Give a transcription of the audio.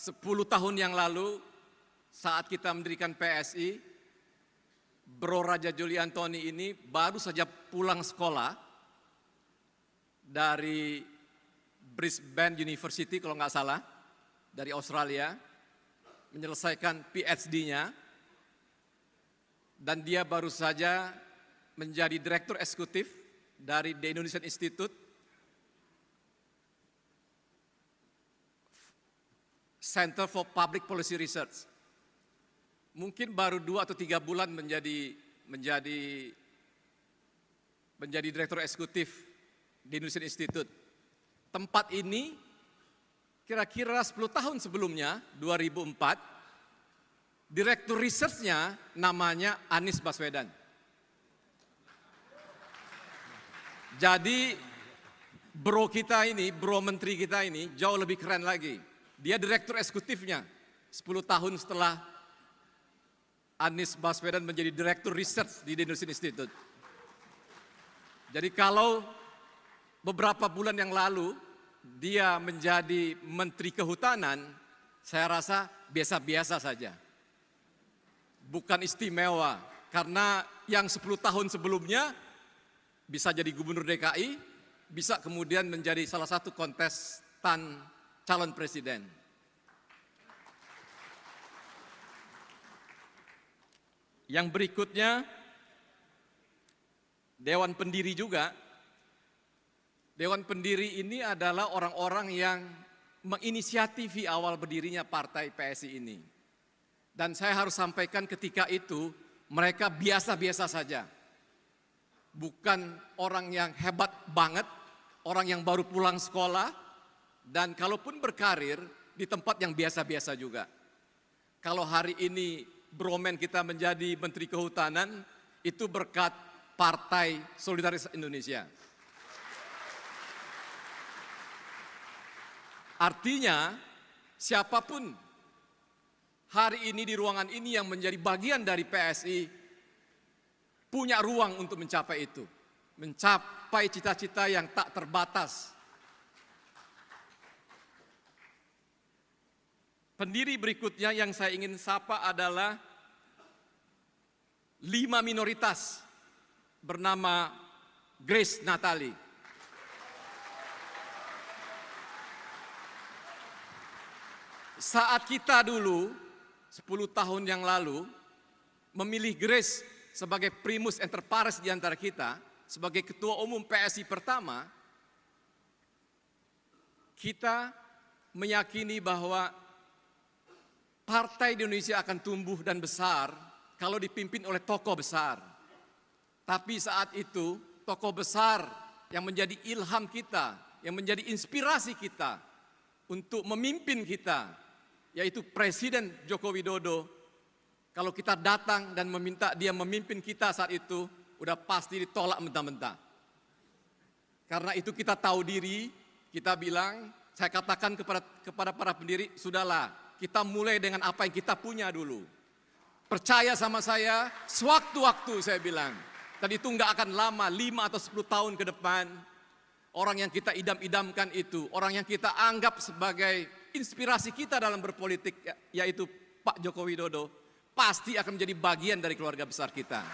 10 tahun yang lalu saat kita mendirikan PSI, Bro Raja Juli Antoni ini baru saja pulang sekolah dari Brisbane University kalau nggak salah, dari Australia, menyelesaikan PhD-nya, dan dia baru saja menjadi Direktur Eksekutif dari The Indonesian Institute, Center for Public Policy Research. Mungkin baru 2 atau 3 bulan menjadi Direktur Eksekutif di Indonesian Institute. Tempat ini kira-kira 10 tahun sebelumnya, 2004, Direktur Research-nya namanya Anies Baswedan. Jadi bro kita ini, bro menteri kita ini jauh lebih keren lagi. Dia Direktur Eksekutifnya 10 tahun setelah Anies Baswedan menjadi Direktur Research di Indonesian Institute. Jadi kalau beberapa bulan yang lalu dia menjadi Menteri Kehutanan, saya rasa biasa-biasa saja. Bukan istimewa, karena yang 10 tahun sebelumnya bisa jadi Gubernur DKI, bisa kemudian menjadi salah satu kontestan calon presiden. Yang berikutnya, Dewan Pendiri juga. Dewan Pendiri ini adalah orang-orang yang menginisiatifi awal berdirinya partai PSI ini. Dan saya harus sampaikan ketika itu, mereka biasa-biasa saja. Bukan orang yang hebat banget, orang yang baru pulang sekolah, dan kalaupun berkarir di tempat yang biasa-biasa juga. Kalau hari ini Bromen kita menjadi Menteri Kehutanan, itu berkat Partai Solidaritas Indonesia. Artinya, siapapun hari ini di ruangan ini yang menjadi bagian dari PSI, punya ruang untuk mencapai itu. Mencapai cita-cita yang tak terbatas. Pendiri berikutnya yang saya ingin sapa adalah 5 minoritas bernama Grace Natali. Saat kita dulu 10 tahun yang lalu memilih Grace sebagai primus inter pares di antara kita, sebagai ketua umum PSI pertama, kita meyakini bahwa partai di Indonesia akan tumbuh dan besar kalau dipimpin oleh tokoh besar. Tapi saat itu tokoh besar yang menjadi ilham kita, yang menjadi inspirasi kita untuk memimpin kita, yaitu Presiden Joko Widodo. Kalau kita datang dan meminta dia memimpin kita saat itu, udah pasti ditolak mentah-mentah. Karena itu kita tahu diri, kita bilang, saya katakan kepada para pendiri, sudahlah, kita mulai dengan apa yang kita punya dulu. Percaya sama saya, sewaktu-waktu saya bilang. Dan itu nggak akan lama, 5 atau 10 tahun ke depan. Orang yang kita idam-idamkan itu, orang yang kita anggap sebagai inspirasi kita dalam berpolitik, yaitu Pak Joko Widodo, pasti akan menjadi bagian dari keluarga besar kita.